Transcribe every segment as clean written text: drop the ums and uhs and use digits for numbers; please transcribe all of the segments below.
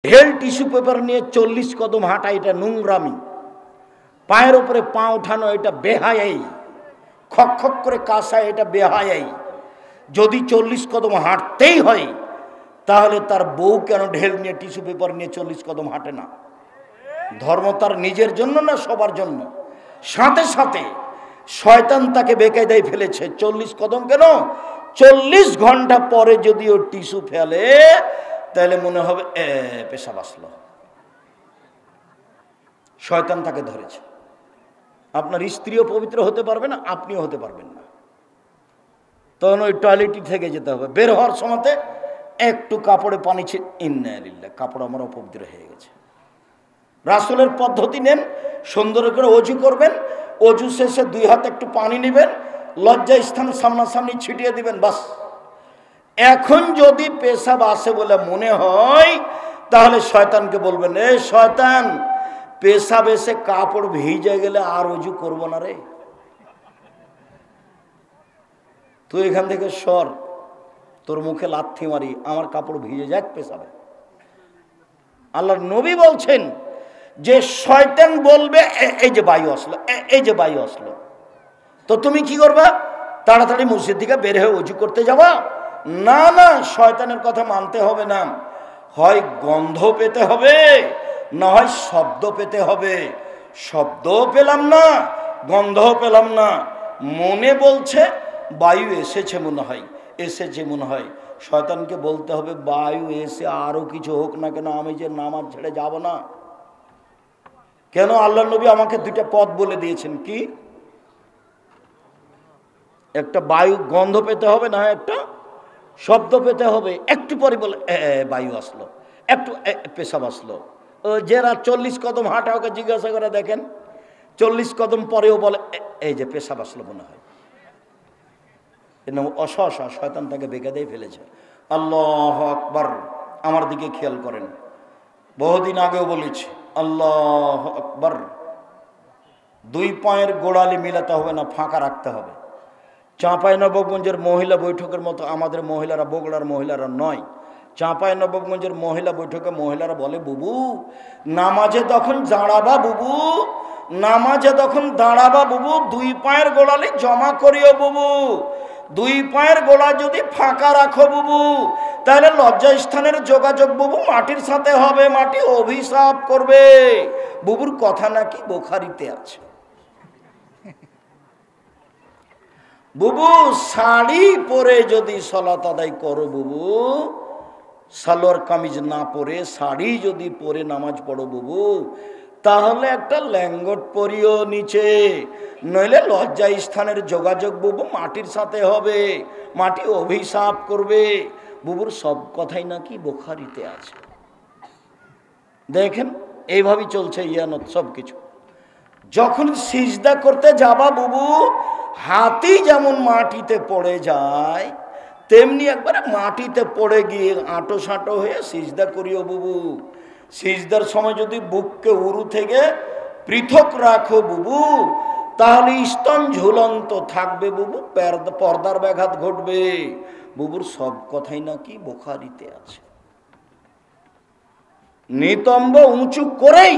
হেল tissue paper নিয়ে 40 কদম হাঁটা এটা নোংরামি, পায়ের উপরে পা উঠানো এটা বেহায়াই, খক খক করে কাশা এটা বেহায়াই। যদি 40 কদম হাঁটতেই হয় তাহলে তার বউ কেন ঢেল নিয়ে টিস্যু পেপার নিয়ে 40 কদম হাঁটে না? ধর্ম তার নিজের জন্য না সবার জন্য? সাথে সাথে শয়তান তাকে বেকায়দায় ফেলেছে। 40 কদম কেন, 40 ঘন্টা পরে যদি ও টিস্যু ফেলে তাহলে মনে হবে পেশাব আসলো। শয়তান তাকে ধরেছে। আপনার স্ত্রীও পবিত্র হতে পারবে না, আপনিও হতে পারবেন না। তখন ওই টয়লেটই থেকে যেতে হবে। বের হওয়ার সময়তে একটু কাপড়ে পানি ইন্না লিল্লাহ, কাপড় আমার অপবিত্র হয়ে গেছে। রাসূলের পদ্ধতি নেন, সুন্দর করে অজু করবেন, অজু শেষে 2 হাতে একটু পানি নেবেন, লজ্জা স্থান সামনাসামনি ছিটিয়ে দিবেন, বাস। এখন যদি পেশাব আসে বলে মনে হয় তাহলে শয়তানকে বলবেন, এ শয়তান, পেশাব এসে কাপড় ভিজে গেলে আর অজু করবো না রে, তুই এখান থেকে সর, তোর মুখে লাথি মারি, আমার কাপড় ভিজে যাক পেশাবে। আল্লাহর নবী বলছেন যে শয়তান বলবে এই যে বায়ু আসলো, এই যে বায়ু আসলো, তো তুমি কি করবা? তাড়াতাড়ি মসজিদ থেকে বের হয়ে অজু করতে যাবা? না না, শয়তানের কথা মানতে হবে না। হয় গন্ধ পেতে হবে, না হয় শব্দ পেতে হবে। শব্দও পেলাম না, গন্ধও পেলাম না, মনে বলছে বায়ু এসেছে মনে হয়, এসেছে মনে হয়। শয়তানকে বলতে হবে বায়ু এসে আরো কিছু হোক না কেন, আমি যে নামাজ ছেড়ে যাব না। কেন? আল্লাহ নবী আমাকে 2টা পথ বলে দিয়েছেন। কি? একটা বায়ু গন্ধ পেতে হবে, না একটা শব্দ পেতে হবে। একটু পরে বলে বায়ু আসলো, একটু পেশাব আসলো। ও যারা 40 কদম হাঁটা, ওকে জিজ্ঞাসা করে দেখেন, 40 কদম পরেও বলে এই যে পেশাব আসলো মনে হয়। অসহসা শয়তান তাকে বেকায়দায় ফেলেছে। আল্লাহু আকবার। আমার দিকে খেয়াল করেন, বহুদিন আগেও বলেছি, আল্লাহু আকবার। 2 পায়ের গোড়ালি মিলাতে হবে না, ফাঁকা রাখতে হবে। চাঁপাইনবাবগঞ্জের মহিলা বৈঠকের মতো আমাদের মহিলারা, বগুড়ার মহিলারা নয়। চাঁপাইনবাবগঞ্জের মহিলা বৈঠকে মহিলারা বলে, বুবু নামাজে তখন দাঁড়াবা বুবু, নামাজে তখন দাঁড়াবা বুবু, 2 পায়ের গোড়ালি জমা করিও বুবু, 2 পায়ের গোড়া যদি ফাঁকা রাখো বুবু, তাহলে লজ্জা স্থানের যোগাযোগ বুবু মাটির সাথে হবে, মাটি অভিশাপ করবে। বুবুর কথা নাকি বুখারীতে আছে। বুবু শাড়ি পরে যদি সালাত আদায় করো বুবু, সালোয়ার কামিজ না পরে শাড়ি যদি পরে নামাজ পড়ো বুবু, তাহলে একটা ল্যাঙ্গট পরিও নিচে, নইলে লজ্জা স্থানের যোগাযোগ বুবু মাটির সাথে হবে, মাটি অভিশাপ করবে। বুবুর সব কথাই নাকি বুখারীতে আছে। দেখেন এইভাবেই চলছে ইয়ানত সব কিছু। যখন সিজদা করতে যাবা বুবু, হাতি যেমন মাটিতে পড়ে যায়, তেমনি একবারে মাটিতে পড়ে গিয়ে আঁটো সাঁটো হয়ে সিজদা করিও বুবু। সিজদার সময় যদি বুককে উরু থেকে পৃথক রাখো বুবু, তাহলে স্তন ঝুলন্ত থাকবে বুবু, পর্দার ব্যাঘাত ঘটবে। বুবুর সব কথাই নাকি বুখারীতে আছে। নিতম্ব উঁচু করেই,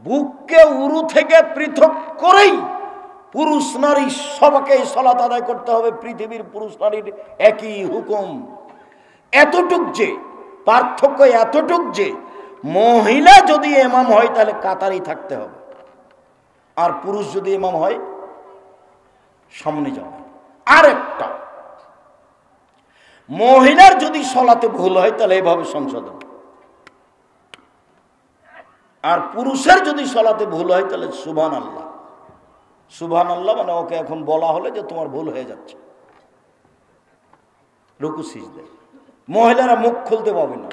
বুককে উরু থেকে পৃথক করেই পুরুষ নারী সবাকে সালাত আদায় করতে হবে। পৃথিবীর পুরুষ নারীর একই হুকুম। এতটুক যে পার্থক্য, এতটুক যে মহিলা যদি ইমাম হয় তাহলে কাতারেই থাকতে হবে, আর পুরুষ যদি ইমাম হয় সামনে যাবে। আর একটা, মহিলার যদি সালাতে ভুল হয় তাহলে এভাবে সংশোধন, আর পুরুষের যদি সালাতে ভুল হয় তাহলে সুবহানাল্লাহ। সুবহানাল্লাহ মানে ওকে এখন বলা হলে যে তোমার ভুল হয়ে যাচ্ছে, রুকু সিজদা। মহিলারা মুখ খুলতে পাবে না।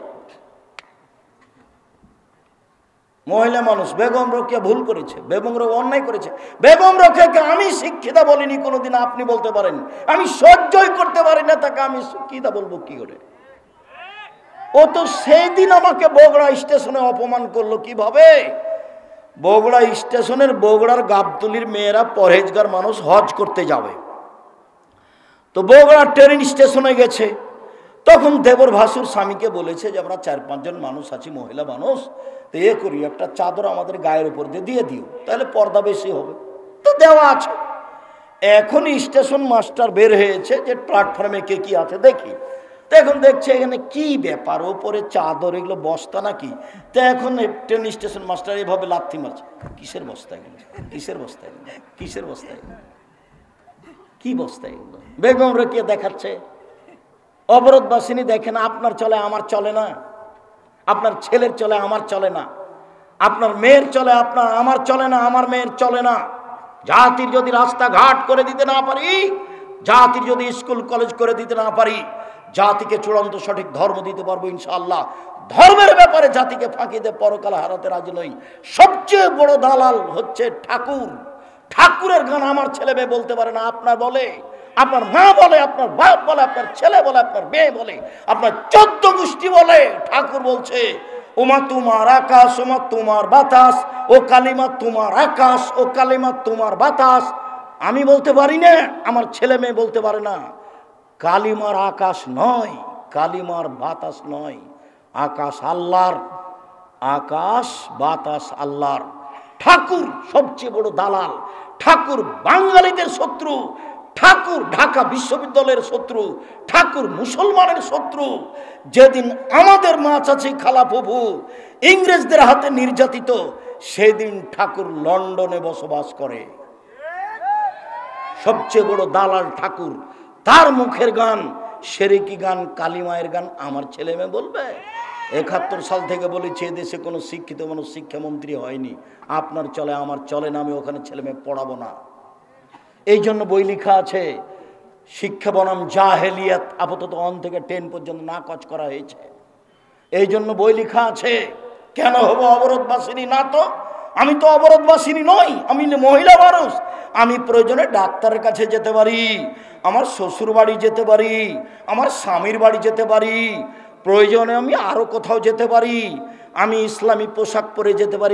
মহিলা মানুষ, বেগম রোকেয়া ভুল করেছে, বেগম রোকেয়া অন্যায় করেছে। বেগম রোকেয়াকে আমি শিক্ষিতা বলিনি কোনোদিন, আপনি বলতে পারেন। আমি সহ্যই করতে পারি না তাকে আমি শিক্ষিতা বলবো কি করে? ও তো সেই দিন আমাকে বগুড়া স্টেশনে অপমান করলো। কিভাবে? বগুড়া স্টেশনের, বগুড়ার গাবতলির মেয়েরা পরহেজগার মানুষ, হজ করতে যাবে। তো বগুড়া ট্রেন স্টেশনে গেছে, তখন দেবর ভাসুর স্বামীকে বলেছে যে আমরা 4-5 জন মানুষ আছি, মহিলা মানুষ, তো এ করি একটা চাদর আমাদের গায়ের উপর দিয়ে দিও, তাহলে পর্দা বেশি হবে। তো দেওয়া আছে। এখন স্টেশন মাস্টার বের হয়েছে যে প্ল্যাটফর্মে কে কি আছে দেখি। তো এখন দেখছে এখানে কি ব্যাপার, ওপরে চাদর, এগুলো বস্তা নাকি? তো এখন ট্রেন স্টেশন মাস্টার এভাবে লাথি মারছে, কিসের বস্তা এগুলো, কিসের বস্তা এগুলো, কিসের বস্তা এগুলো, কি বস্তা এগুলো? বেগম রোকেয়া দেখাচ্ছে অবরোধবাসিনী দেখেন, আপনার চলে আমার চলে না, আপনার ছেলের চলে আমার চলে না, আপনার মেয়ের চলে আপনার আমার চলে না, আমার মেয়ের চলে না। জাতির যদি রাস্তাঘাট করে দিতে না পারি, জাতির যদি স্কুল কলেজ করে দিতে না পারি, জাতিকে চূড়ান্ত সঠিক ধর্ম দিতে পারবো ইনশাআল্লাহ। ধর্মের ব্যাপারে জাতিকে ফাঁকি দিয়ে পরকাল হারাতে রাজি নই। সবচেয়ে বড় দালাল হচ্ছে ঠাকুর। ঠাকুরের গান আমার ছেলে মেয়ে বলতে পারে না, আপনার বলে, আপনার মা বলে, আপনার বাপ বলে, আপনার ছেলে বলে, আপনার মেয়ে বলে, আপনার 14 গোষ্ঠী বলে। ঠাকুর বলছে ওমা তোমার আকাশ, ওমা তোমার বাতাস, ও কালিমা তোমার আকাশ, ও কালিমা তোমার বাতাস। আমি বলতে পারি না, আমার ছেলে মেয়ে বলতে পারে না। কালিমার আকাশ নয়, কালিমার বাতাস নয়, আকাশ আল্লাহর, আকাশ বাতাস আল্লাহর। ঠাকুর সবচেয়ে বড় দালাল, ঠাকুর বাঙালিদের শত্রু, ঠাকুর ঢাকা বিশ্ববিদ্যালয়ের শত্রু, ঠাকুর মুসলমানের শত্রু। যেদিন আমাদের মা চাচি খালা ফুফু ইংরেজদের হাতে নির্যাতিত, সেদিন ঠাকুর লন্ডনে বসবাস করে। সবচেয়ে বড় দালাল ঠাকুর। তার মুখের গান সেরেকি গান, কালিমায়ের গান আমার ছেলে মেয়ে বলবে? 71 সাল থেকে বলেছি এদেশে কোনো শিক্ষিত মানুষ শিক্ষামন্ত্রী হয়নি। আপনার চলে আমার চলে না, আমি ওখানে ছেলে মেয়ে পড়াবো না। এই জন্য বই লেখা আছে, শিক্ষা বনাম জাহেলিয়াত, আপাতত 1 থেকে 10 পর্যন্ত নাকচ করা হয়েছে। এই জন্য বই লেখা আছে। কেন হবো অবরোধবাসিনী? না তো, আমি তো অবরোধবাসিনী নই, আমি মহিলা মানুষ। আমি প্রয়োজনে ডাক্তারের কাছে যেতে পারি, আমার শ্বশুর বাড়ি যেতে পারি, আমার স্বামীর বাড়ি যেতে পারি, প্রয়োজনে আমি আরো কোথাও যেতে পারি, আমি ইসলামী পোশাক পরে যেতে পারি।